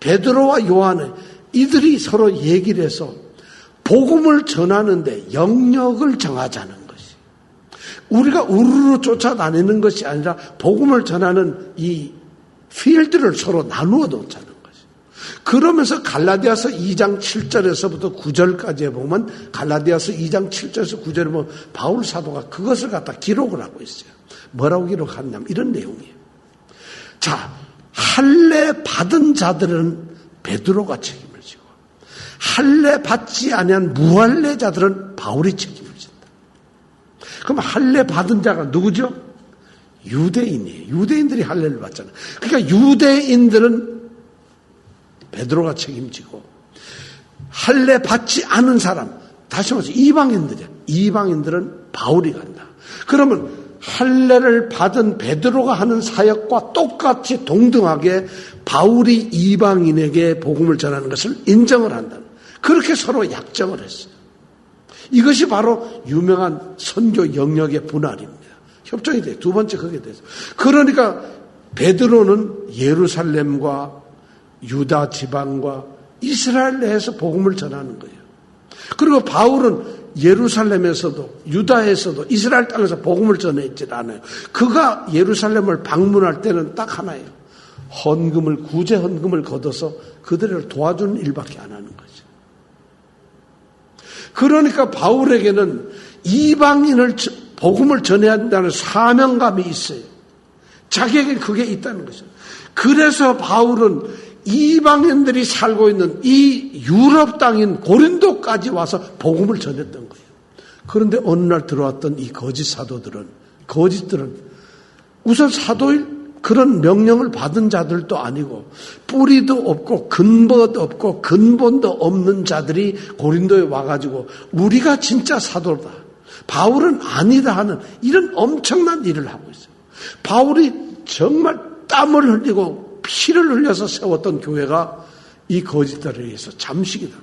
베드로와 요한은 이들이 서로 얘기를 해서 복음을 전하는데 영역을 정하자는 것이 우리가 우르르 쫓아다니는 것이 아니라 복음을 전하는 이 필드를 서로 나누어 놓자는 것이. 그러면서 갈라디아서 2장 7절에서부터 9절까지 보면 갈라디아서 2장 7절에서 9절에 보면 바울 사도가 그것을 갖다 기록을 하고 있어요. 뭐라고 기록하냐면 이런 내용이에요. 자, 할례 받은 자들은 베드로가 책임을 지고 할례 받지 아니한 무할례자들은 바울이 책임을 진다. 그럼 할례 받은 자가 누구죠? 유대인이에요. 유대인들이 할례를 받잖아요. 그러니까 유대인들은 베드로가 책임지고 할례 받지 않은 사람, 다시 말해서 이방인들이야. 이방인들은 바울이 간다. 그러면 할례를 받은 베드로가 하는 사역과 똑같이 동등하게 바울이 이방인에게 복음을 전하는 것을 인정을 한다. 그렇게 서로 약정을 했어요. 이것이 바로 유명한 선교 영역의 분할입니다. 협정이 돼요. 두 번째 그게 돼서. 그러니까 베드로는 예루살렘과 유다 지방과 이스라엘 내에서 복음을 전하는 거예요. 그리고 바울은 예루살렘에서도 유다에서도 이스라엘 땅에서 복음을 전했지 않아요. 그가 예루살렘을 방문할 때는 딱 하나예요. 구제 헌금을 걷어서 그들을 도와주는 일밖에 안 하는 거죠. 그러니까 바울에게는 이방인을 복음을 전해야 한다는 사명감이 있어요. 자기에게 그게 있다는 거죠. 그래서 바울은 이방인들이 살고 있는 이 유럽 땅인 고린도까지 와서 복음을 전했던 거예요. 그런데 어느 날 들어왔던 이 거짓들은 우선 사도일 그런 명령을 받은 자들도 아니고 뿌리도 없고 근본도 없고 근본도 없는 자들이 고린도에 와가지고 우리가 진짜 사도다. 바울은 아니다 하는 이런 엄청난 일을 하고 있어요. 바울이 정말 땀을 흘리고 피를 흘려서 세웠던 교회가 이 거짓들에 의해서 잠식이다.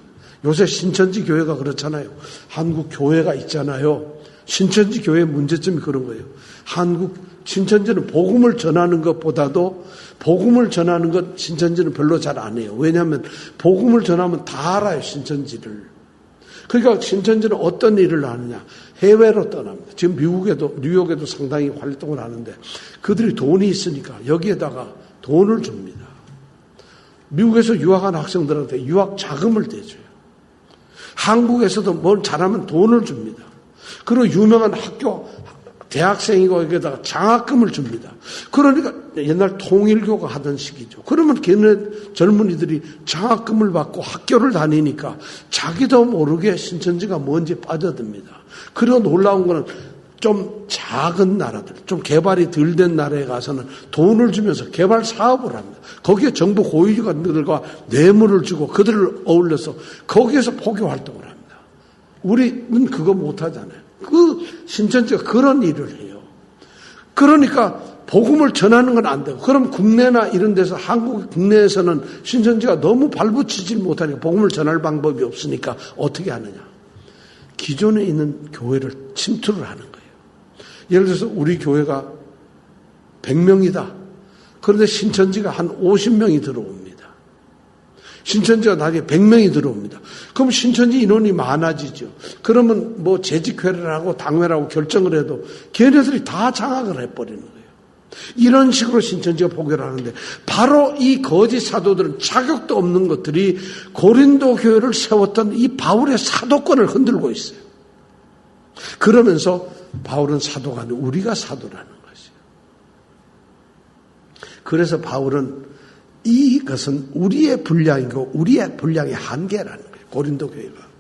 요새 신천지 교회가 그렇잖아요. 한국 교회가 있잖아요. 신천지 교회의 문제점이 그런 거예요. 한국 신천지는 복음을 전하는 것보다도 복음을 전하는 것 신천지는 별로 잘 안 해요. 왜냐하면 복음을 전하면 다 알아요. 신천지를. 그러니까 신천지는 어떤 일을 하느냐. 해외로 떠납니다. 지금 미국에도, 뉴욕에도 상당히 활동을 하는데 그들이 돈이 있으니까 여기에다가 돈을 줍니다. 미국에서 유학한 학생들한테 유학 자금을 대줘요. 한국에서도 뭘 잘하면 돈을 줍니다. 그리고 유명한 학교, 대학생이고 여기다가 장학금을 줍니다. 그러니까 옛날 통일교가 하던 시기죠. 그러면 걔네 젊은이들이 장학금을 받고 학교를 다니니까 자기도 모르게 신천지가 뭔지 빠져듭니다. 그리고 놀라운 거는 좀 작은 나라들, 좀 개발이 덜 된 나라에 가서는 돈을 주면서 개발 사업을 합니다. 거기에 정부 고위직원들과 뇌물을 주고 그들을 어울려서 거기에서 포교 활동을 합니다. 우리는 그거 못하잖아요. 그 신천지가 그런 일을 해요. 그러니까 복음을 전하는 건 안 되고, 그럼 국내나 이런 데서, 한국 국내에서는 신천지가 너무 발붙이질 못하니까 복음을 전할 방법이 없으니까 어떻게 하느냐. 기존에 있는 교회를 침투를 하는 거예요. 예를 들어서 우리 교회가 100명이다. 그런데 신천지가 한 50명이 들어옵니다. 신천지가 나중에 100명이 들어옵니다. 그럼 신천지 인원이 많아지죠. 그러면 뭐 재직회를 하고 당회라고 결정을 해도 걔네들이 다 장악을 해버리는 거예요. 이런 식으로 신천지가 포교를 하는데, 바로 이 거짓 사도들은 자격도 없는 것들이 고린도 교회를 세웠던 이 바울의 사도권을 흔들고 있어요. 그러면서 바울은 사도가 아니고 우리가 사도라는 것이에요. 그래서 바울은 이것은 우리의 분량이고 우리의 분량의 한계라는 거예요. 고린도 교회가.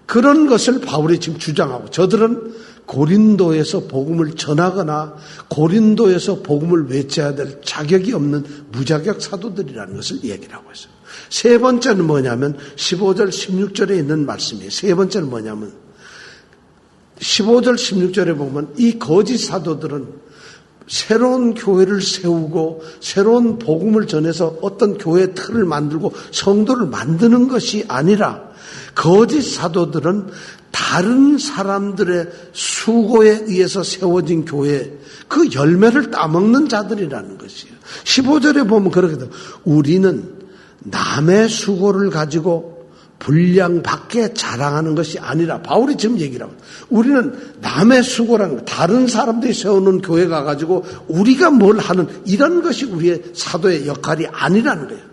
그런 것을 바울이 지금 주장하고, 저들은 고린도에서 복음을 전하거나 고린도에서 복음을 외쳐야 될 자격이 없는 무자격 사도들이라는 것을 얘기를 하고 있어요. 세 번째는 뭐냐면 15절 16절에 있는 말씀이에요. 세 번째는 뭐냐면 15절 16절에 보면 이 거짓 사도들은 새로운 교회를 세우고 새로운 복음을 전해서 어떤 교회의 틀을 만들고 성도를 만드는 것이 아니라, 거짓 사도들은 다른 사람들의 수고에 의해서 세워진 교회, 그 열매를 따먹는 자들이라는 것이에요. 15절에 보면 그렇게 돼요. 우리는 남의 수고를 가지고 분량 밖에 자랑하는 것이 아니라, 바울이 지금 얘기를 하고, 우리는 남의 수고라는 거, 다른 사람들이 세우는 교회 가가지고 우리가 뭘 하는 이런 것이 우리의 사도의 역할이 아니라는 거예요.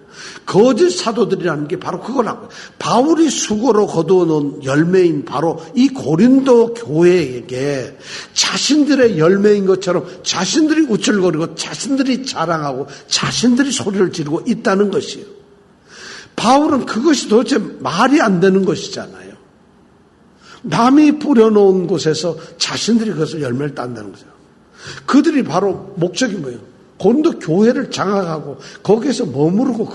거짓 사도들이라는 게 바로 그걸 하고, 바울이 수고로 거두어놓은 열매인 바로 이 고린도 교회에게 자신들의 열매인 것처럼 자신들이 우쭐거리고 자신들이 자랑하고 자신들이 소리를 지르고 있다는 것이에요. 바울은 그것이 도대체 말이 안 되는 것이잖아요. 남이 뿌려놓은 곳에서 자신들이 그것을 열매를 딴다는 거죠. 그들이 바로 목적이 뭐예요? 고린도 교회를 장악하고 거기에서 머무르고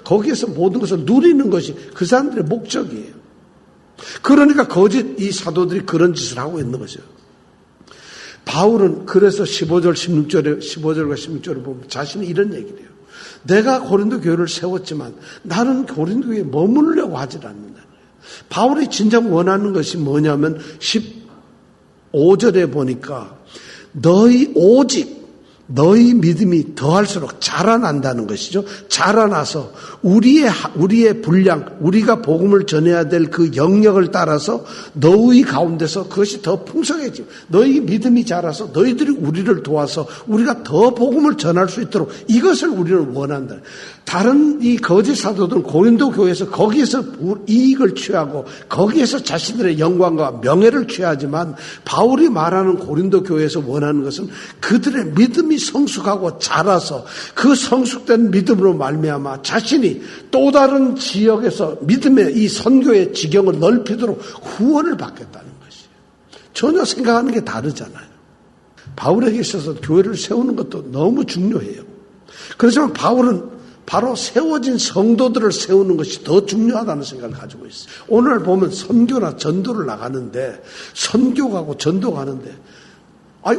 거기에서 모든 것을 누리는 것이 그 사람들의 목적이에요. 그러니까 거짓 이 사도들이 그런 짓을 하고 있는 거죠. 바울은 그래서 15절과 16절에 보면 자신이 이런 얘기를 해요. 내가 고린도 교회를 세웠지만 나는 고린도 교회에 머무르려고 하질 않는다. 바울이 진정 원하는 것이 뭐냐면 15절에 보니까 너희 믿음이 더할수록 자라난다는 것이죠. 자라나서 우리의 분량, 우리가 복음을 전해야 될 그 영역을 따라서 너희 가운데서 그것이 더 풍성해지고, 너희 믿음이 자라서 너희들이 우리를 도와서 우리가 더 복음을 전할 수 있도록 이것을 우리는 원한다. 다른 이 거짓 사도들은 고린도 교회에서 거기에서 이익을 취하고 거기에서 자신들의 영광과 명예를 취하지만, 바울이 말하는 고린도 교회에서 원하는 것은 그들의 믿음이 성숙하고 자라서 그 성숙된 믿음으로 말미암아 자신이 또 다른 지역에서 믿음의 이 선교의 지경을 넓히도록 후원을 받겠다는 것이에요. 전혀 생각하는 게 다르잖아요. 바울에게 있어서 교회를 세우는 것도 너무 중요해요. 그렇지만 바울은 바로 세워진 성도들을 세우는 것이 더 중요하다는 생각을 가지고 있어요. 오늘 보면 선교나 전도를 나가는데, 선교 가고 전도 가는데,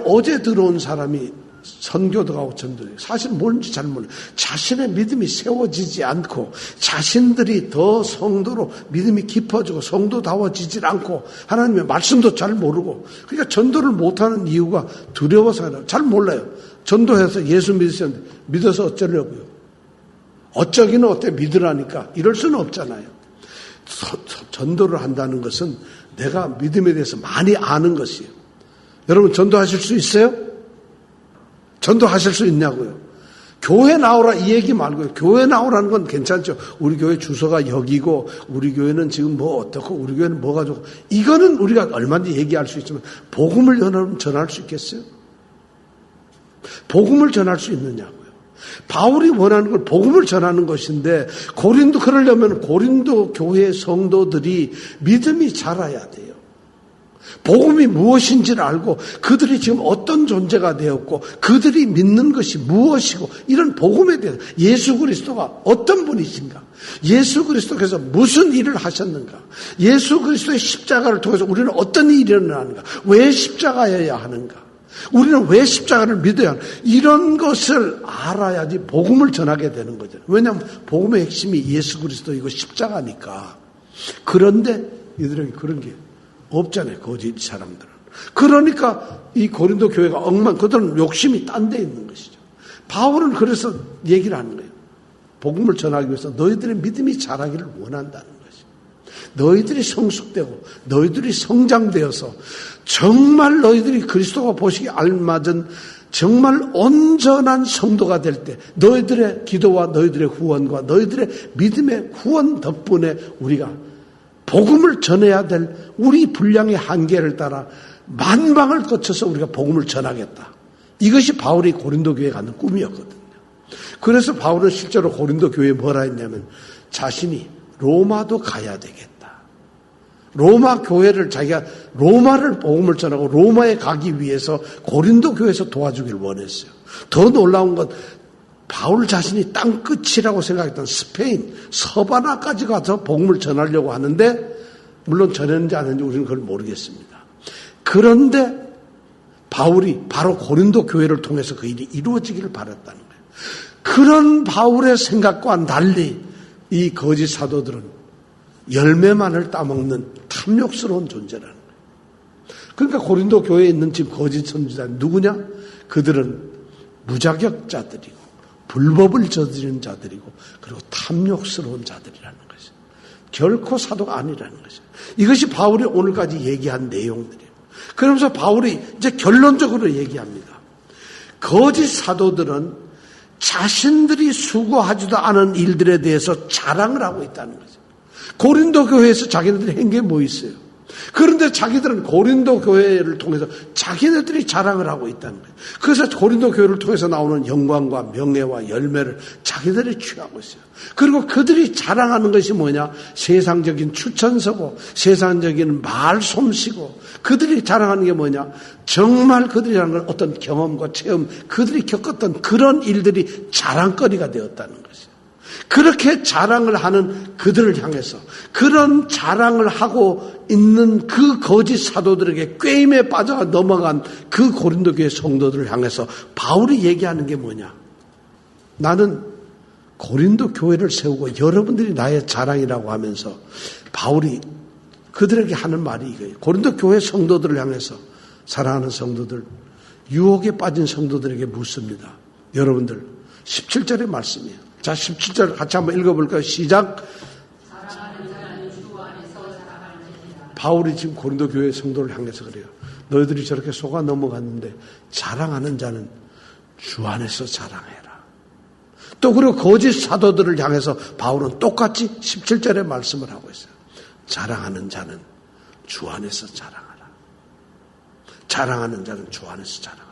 어제 들어온 사람이 선교도 가고 전도도 사실 뭔지 잘 몰라요. 자신의 믿음이 세워지지 않고 자신들이 더 성도로 믿음이 깊어지고 성도다워지질 않고 하나님의 말씀도 잘 모르고, 그러니까 전도를 못하는 이유가 두려워서 잘 몰라요. 전도해서 예수 믿어서 어쩌려고요. 어쩌기는 어때 믿으라니까 이럴 수는 없잖아요. 전도를 한다는 것은 내가 믿음에 대해서 많이 아는 것이에요. 여러분 전도하실 수 있어요? 전도하실 수 있냐고요? 교회 나오라 이 얘기 말고요. 교회 나오라는 건 괜찮죠. 우리 교회 주소가 여기고 우리 교회는 지금 뭐 어떻고 우리 교회는 뭐가 좋고 이거는 우리가 얼마든지 얘기할 수 있지만 복음을 여러분 전할 수 있겠어요? 복음을 전할 수 있느냐고요. 바울이 원하는 걸 복음을 전하는 것인데 그러려면 고린도 교회 성도들이 믿음이 자라야 돼요. 복음이 무엇인지를 알고 그들이 지금 어떤 존재가 되었고 그들이 믿는 것이 무엇이고 이런 복음에 대해서 예수 그리스도가 어떤 분이신가, 예수 그리스도께서 무슨 일을 하셨는가, 예수 그리스도의 십자가를 통해서 우리는 어떤 일이 일어나는가, 왜 십자가여야 하는가, 우리는 왜 십자가를 믿어야 하는가, 이런 것을 알아야지 복음을 전하게 되는 거죠. 왜냐하면 복음의 핵심이 예수 그리스도이고 십자가니까. 그런데 이들에게 그런 게 없잖아요. 거짓 사람들은. 그러니까 이 고린도 교회가 그들은 욕심이 딴 데 있는 것이죠. 바울은 그래서 얘기를 하는 거예요. 복음을 전하기 위해서 너희들의 믿음이 자라기를 원한다는 것이죠. 너희들이 성숙되고 너희들이 성장되어서 정말 너희들이 그리스도가 보시기에 알맞은 정말 온전한 성도가 될 때 너희들의 기도와 너희들의 후원과 너희들의 믿음의 후원 덕분에 우리가 복음을 전해야 될 우리 분량의 한계를 따라 만방을 거쳐서 우리가 복음을 전하겠다. 이것이 바울이 고린도 교회에 갖는 꿈이었거든요. 그래서 바울은 실제로 고린도 교회에 뭐라 했냐면 자신이 로마도 가야 되겠다. 로마 교회를 자기가 로마를 복음을 전하고 로마에 가기 위해서 고린도 교회에서 도와주기를 원했어요. 더 놀라운 건 바울 자신이 땅끝이라고 생각했던 스페인, 서바나까지 가서 복음을 전하려고 하는데 물론 전했는지 안 했는지 우리는 그걸 모르겠습니다. 그런데 바울이 바로 고린도 교회를 통해서 그 일이 이루어지기를 바랐다는 거예요. 그런 바울의 생각과 달리 이 거짓 사도들은 열매만을 따먹는 탐욕스러운 존재라는 거예요. 그러니까 고린도 교회에 있는 지금 거짓 선지자는 누구냐? 그들은 무자격자들이고 불법을 저지른 자들이고 그리고 탐욕스러운 자들이라는 것이죠. 결코 사도가 아니라는 것이죠. 이것이 바울이 오늘까지 얘기한 내용들이에요. 그러면서 바울이 이제 결론적으로 얘기합니다. 거짓 사도들은 자신들이 수고하지도 않은 일들에 대해서 자랑을 하고 있다는 거죠. 고린도 교회에서 자기네들이 한 게 뭐 있어요? 그런데 자기들은 고린도 교회를 통해서 자기네들이 자랑을 하고 있다는 거예요. 그래서 고린도 교회를 통해서 나오는 영광과 명예와 열매를 자기들이 취하고 있어요. 그리고 그들이 자랑하는 것이 뭐냐? 세상적인 추천서고 세상적인 말솜씨고 그들이 자랑하는 게 뭐냐? 정말 그들이 하는 건 어떤 경험과 체험, 그들이 겪었던 그런 일들이 자랑거리가 되었다는 것이에요. 그렇게 자랑을 하는 그들을 향해서 그런 자랑을 하고 있는 그 거짓 사도들에게 꾀임에 빠져 넘어간 그 고린도 교회 성도들을 향해서 바울이 얘기하는 게 뭐냐? 나는 고린도 교회를 세우고 여러분들이 나의 자랑이라고 하면서 바울이 그들에게 하는 말이 이거예요. 고린도 교회 성도들을 향해서 사랑하는 성도들, 유혹에 빠진 성도들에게 묻습니다. 여러분들 17절의 말씀이에요. 자, 17절 같이 한번 읽어볼까요? 시작. 바울이 지금 고린도 교회 성도를 향해서 그래요. 너희들이 저렇게 속아 넘어갔는데 자랑하는 자는 주 안에서 자랑해라. 또 그리고 거짓 사도들을 향해서 바울은 똑같이 17절의 말씀을 하고 있어요. 자랑하는 자는 주 안에서 자랑하라. 자랑하는 자는 주 안에서 자랑하라.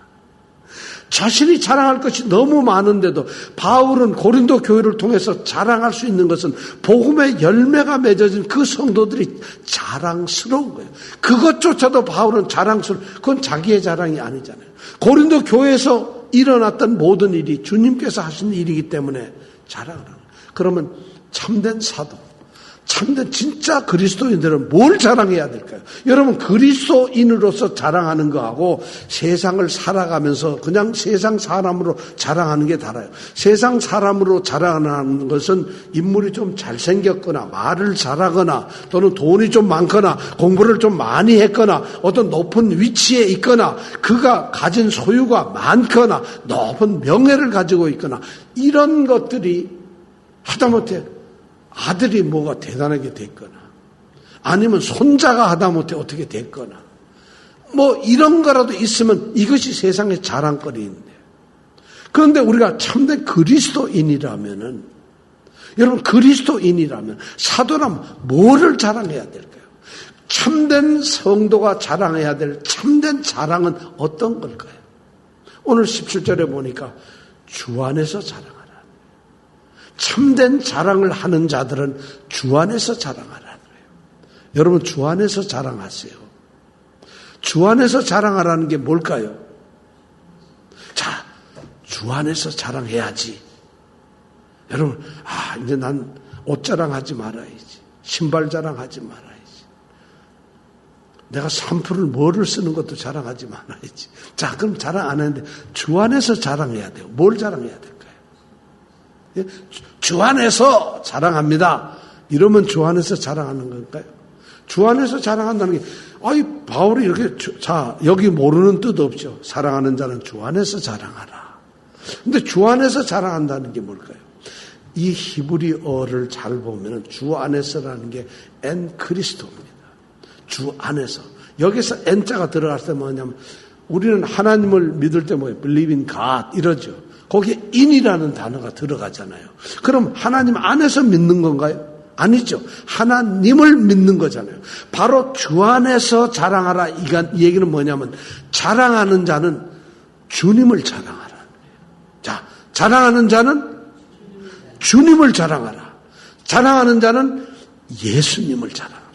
자신이 자랑할 것이 너무 많은데도 바울은 고린도 교회를 통해서 자랑할 수 있는 것은 복음의 열매가 맺어진 그 성도들이 자랑스러운 거예요. 그것조차도 바울은 그건 자기의 자랑이 아니잖아요. 고린도 교회에서 일어났던 모든 일이 주님께서 하신 일이기 때문에 자랑을 하는 거예요. 그러면 참된 사도, 참된 진짜 그리스도인들은 뭘 자랑해야 될까요? 여러분, 그리스도인으로서 자랑하는 거하고 세상을 살아가면서 그냥 세상 사람으로 자랑하는 게 달라요. 세상 사람으로 자랑하는 것은 인물이 좀 잘생겼거나 말을 잘하거나 또는 돈이 좀 많거나 공부를 좀 많이 했거나 어떤 높은 위치에 있거나 그가 가진 소유가 많거나 높은 명예를 가지고 있거나 이런 것들이 하다못해 아들이 뭐가 대단하게 됐거나 아니면 손자가 하다못해 어떻게 됐거나 뭐 이런 거라도 있으면 이것이 세상의 자랑거리인데, 그런데 우리가 참된 그리스도인이라면은, 여러분 그리스도인이라면, 사도라면 뭐를 자랑해야 될까요? 참된 성도가 자랑해야 될 참된 자랑은 어떤 걸까요? 오늘 17절에 보니까 주 안에서 자랑하라. 참된 자랑을 하는 자들은 주 안에서 자랑하라는 거예요. 여러분 주 안에서 자랑하세요. 주 안에서 자랑하라는 게 뭘까요? 자, 주 안에서 자랑해야지. 여러분, 이제 난 옷 자랑하지 말아야지. 신발 자랑하지 말아야지. 내가 샴푸를 뭐를 쓰는 것도 자랑하지 말아야지. 자, 그럼 자랑 안 하는데 주 안에서 자랑해야 돼요. 뭘 자랑해야 될까요? 예? 주 안에서 자랑합니다. 이러면 주 안에서 자랑하는 걸까요? 주 안에서 자랑한다는 게, 바울이 이렇게, 자, 여기 모르는 뜻 없죠. 사랑하는 자는 주 안에서 자랑하라. 근데 주 안에서 자랑한다는 게 뭘까요? 이 히브리어를 잘 보면 주 안에서라는 게 엔 그리스도입니다. 주 안에서. 여기서 N자가 들어갈 때 뭐냐면, 우리는 하나님을 믿을 때 뭐예요? Believe in God 이러죠. 거기에 in이라는 단어가 들어가잖아요. 그럼 하나님 안에서 믿는 건가요? 아니죠. 하나님을 믿는 거잖아요. 바로 주 안에서 자랑하라. 이 얘기는 뭐냐면, 자랑하는 자는 주님을 자랑하라. 자, 자랑하는 자는 주님을 자랑하라. 자랑하는 자는 예수님을 자랑하라.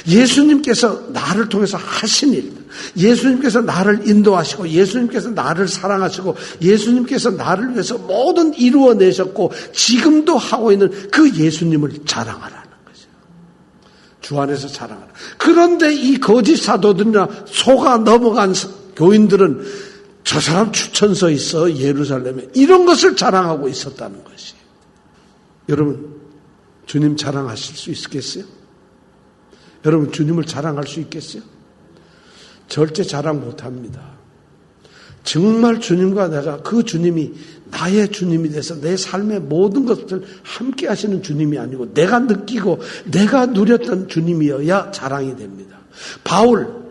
예수님께서 나를 통해서 하신 일, 예수님께서 나를 인도하시고, 예수님께서 나를 사랑하시고, 예수님께서 나를 위해서 모든 이루어내셨고 지금도 하고 있는 그 예수님을 자랑하라는 거죠. 주 안에서 자랑하라. 그런데 이 거짓 사도들이나 속아 넘어간 교인들은 저 사람 추천서 있어 예루살렘에, 이런 것을 자랑하고 있었다는 것이. 여러분 주님 자랑하실 수 있겠어요? 여러분 주님을 자랑할 수 있겠어요? 절대 자랑 못합니다. 정말 주님과 내가, 그 주님이 나의 주님이 돼서 내 삶의 모든 것을 함께 하시는 주님이 아니고 내가 느끼고 내가 누렸던 주님이어야 자랑이 됩니다. 바울,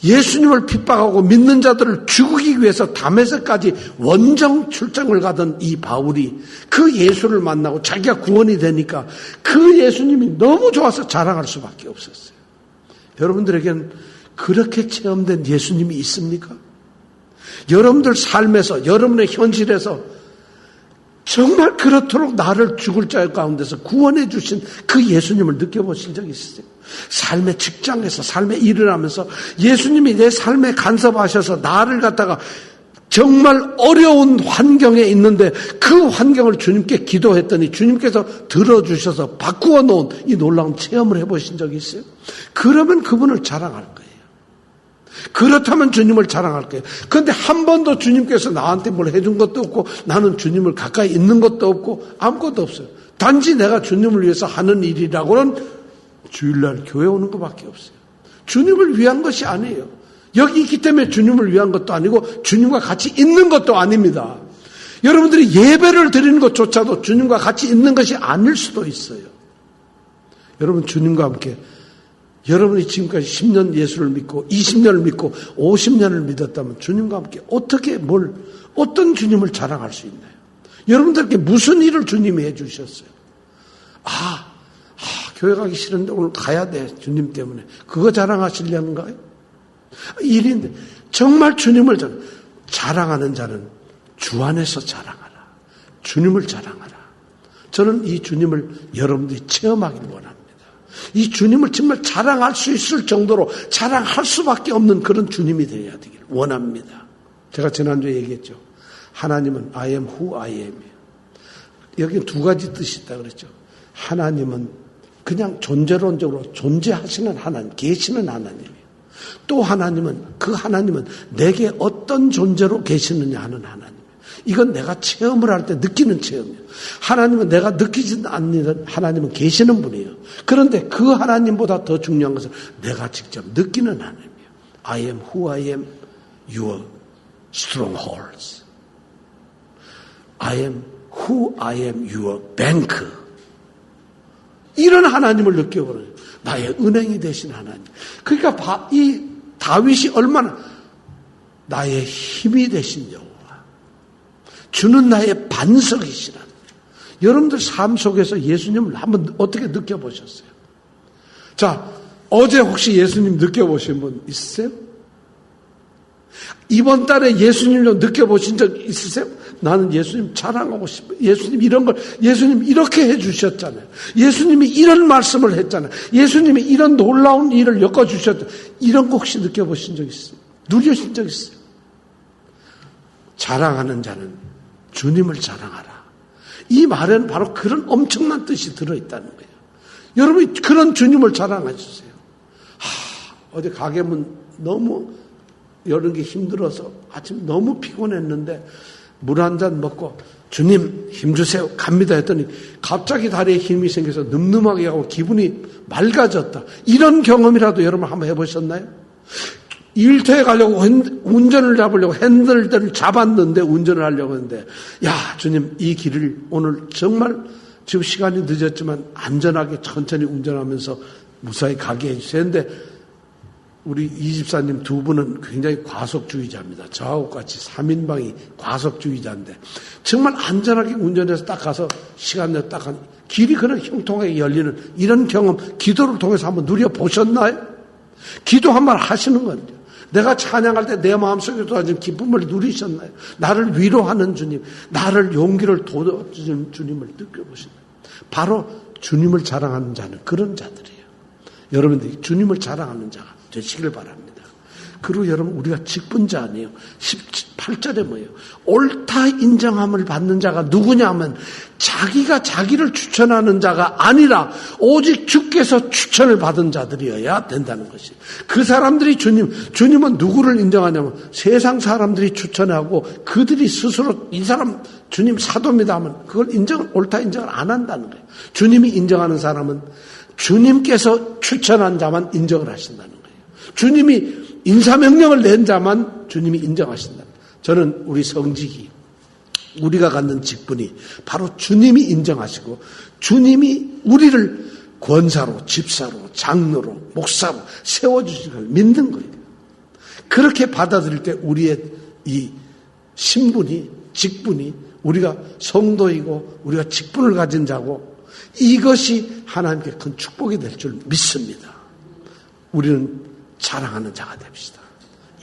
예수님을 핍박하고 믿는 자들을 죽이기 위해서 다메섹까지 원정 출장을 가던 이 바울이 그 예수를 만나고 자기가 구원이 되니까 그 예수님이 너무 좋아서 자랑할 수밖에 없었어요. 여러분들에게는 그렇게 체험된 예수님이 있습니까? 여러분들 삶에서, 여러분의 현실에서 정말 그렇도록 나를 죽을 자 가운데서 구원해 주신 그 예수님을 느껴보신 적이 있으세요? 삶의 직장에서, 삶의 일을 하면서 예수님이 내 삶에 간섭하셔서 나를 갖다가 정말 어려운 환경에 있는데 그 환경을 주님께 기도했더니 주님께서 들어주셔서 바꾸어 놓은 이 놀라운 체험을 해보신 적이 있어요? 그러면 그분을 자랑할 거예요. 그렇다면 주님을 자랑할 거예요. 그런데 한 번도 주님께서 나한테 뭘 해준 것도 없고 나는 주님을 가까이 있는 것도 없고 아무것도 없어요. 단지 내가 주님을 위해서 하는 일이라고는 주일날 교회 오는 것밖에 없어요. 주님을 위한 것이 아니에요. 여기 있기 때문에 주님을 위한 것도 아니고 주님과 같이 있는 것도 아닙니다. 여러분들이 예배를 드리는 것조차도 주님과 같이 있는 것이 아닐 수도 있어요. 여러분 주님과 함께, 여러분이 지금까지 10년 예수를 믿고 20년을 믿고 50년을 믿었다면 주님과 함께 어떤 주님을 자랑할 수 있나요? 여러분들께 무슨 일을 주님이 해주셨어요? 교회 가기 싫은데 오늘 가야 돼, 주님 때문에. 그거 자랑하시려는가요? 일인데 정말 주님을 자랑하는 자는 주 안에서 자랑하라. 주님을 자랑하라. 저는 이 주님을 여러분들이 체험하기를 원합니다. 이 주님을 정말 자랑할 수 있을 정도로 자랑할 수밖에 없는 그런 주님이 되어야 되기를 원합니다. 제가 지난주에 얘기했죠. 하나님은 I am who I am이에요. 여기 두 가지 뜻이 있다고 그랬죠. 하나님은 그냥 존재론적으로 존재하시는 하나님, 계시는 하나님이에요. 또 하나님은, 그 하나님은 내게 어떤 존재로 계시느냐 하는 하나님이에요. 이건 내가 체험을 할 때 느끼는 체험이에요. 하나님은 내가 느끼지 않는, 하나님은 계시는 분이에요. 그런데 그 하나님보다 더 중요한 것은 내가 직접 느끼는 하나님이에요. I am who I am, your strongholds. I am who I am, your bank. 이런 하나님을 느껴보는 거예요. 나의 은행이 되신 하나님. 그러니까 이 다윗이 얼마나 나의 힘이 되신 여호와, 주는 나의 반석이시라. 여러분들 삶 속에서 예수님을 한번 어떻게 느껴보셨어요? 자, 어제 혹시 예수님 느껴보신 분 있으세요? 이번 달에 예수님을 느껴보신 적 있으세요? 나는 예수님 자랑하고 싶어요. 예수님 이런 걸, 예수님 이렇게 해주셨잖아요. 예수님이 이런 말씀을 했잖아요. 예수님이 이런 놀라운 일을 엮어주셨잖아요. 이런 거 혹시 느껴보신 적 있어요? 누리신 적 있어요? 자랑하는 자는 주님을 자랑하라. 이 말에는 바로 그런 엄청난 뜻이 들어있다는 거예요. 여러분이 그런 주님을 자랑하셨어요. 어제 가게문 너무 여는 게 힘들어서 아침 너무 피곤했는데 물 한 잔 먹고 주님 힘주세요 갑니다 했더니 갑자기 다리에 힘이 생겨서 늠름하게 하고 기분이 맑아졌다. 이런 경험이라도 여러분 한번 해보셨나요? 일터에 가려고 운전을 잡으려고 핸들들을 잡았는데 운전을 하려고 했는데 야 주님 이 길을 오늘 정말 지금 시간이 늦었지만 안전하게 천천히 운전하면서 무사히 가게 해주세요. 근데 우리 이집사님 두 분은 굉장히 과속주의자입니다. 저하고 같이 3인방이 과속주의자인데 정말 안전하게 운전해서 딱 가서 시간 내서 딱 길이 그런 형통하게 열리는 이런 경험 기도를 통해서 한번 누려보셨나요? 기도 한번 하시는 건데 내가 찬양할 때 내 마음속에도 아주 기쁨을 누리셨나요? 나를 위로하는 주님, 나를 용기를 돋워주는 주님을 느껴보시나요? 바로 주님을 자랑하는 자는 그런 자들이에요. 여러분들이 주님을 자랑하는 자가 되시길 바랍니다. 그리고 여러분 우리가 직분자 아니에요. 18절에 뭐예요? 옳다 인정함을 받는 자가 누구냐 하면 자기가 자기를 추천하는 자가 아니라 오직 주께서 추천을 받은 자들이어야 된다는 것이에요. 그 사람들이 주님은 누구를 인정하냐면 세상 사람들이 추천하고 그들이 스스로 이 사람 주님 사도입니다 하면 그걸 옳다 인정을 안 한다는 거예요. 주님이 인정하는 사람은 주님께서 추천한 자만 인정을 하신다는 거예요. 주님이 인사명령을 낸 자만 주님이 인정하신다. 저는 우리 성직이 우리가 갖는 직분이 바로 주님이 인정하시고 주님이 우리를 권사로 집사로 장로로 목사로 세워주신 걸 믿는 거예요. 그렇게 받아들일 때 우리의 이 신분이 직분이 우리가 성도이고 우리가 직분을 가진 자고 이것이 하나님께 큰 축복이 될 줄 믿습니다. 우리는 자랑하는 자가 됩시다.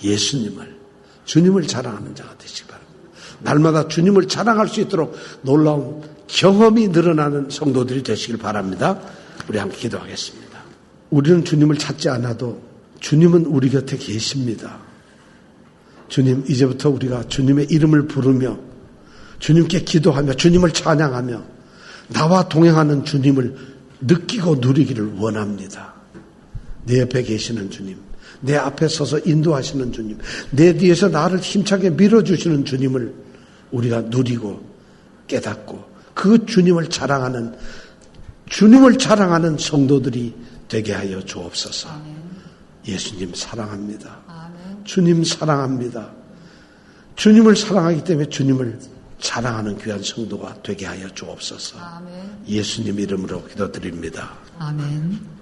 예수님을, 주님을 자랑하는 자가 되시기 바랍니다. 날마다 주님을 자랑할 수 있도록 놀라운 경험이 늘어나는 성도들이 되시길 바랍니다. 우리 함께 기도하겠습니다. 우리는 주님을 찾지 않아도 주님은 우리 곁에 계십니다. 주님, 이제부터 우리가 주님의 이름을 부르며 주님께 기도하며 주님을 찬양하며 나와 동행하는 주님을 느끼고 누리기를 원합니다. 내 옆에 계시는 주님, 내 앞에 서서 인도하시는 주님, 내 뒤에서 나를 힘차게 밀어주시는 주님을 우리가 누리고 깨닫고 그 주님을 자랑하는 성도들이 되게 하여 주옵소서. 아멘. 예수님 사랑합니다. 아멘. 주님 사랑합니다. 주님을 사랑하기 때문에 주님을 자랑하는 귀한 성도가 되게 하여 주옵소서. 아멘. 예수님 이름으로 기도드립니다. 아멘.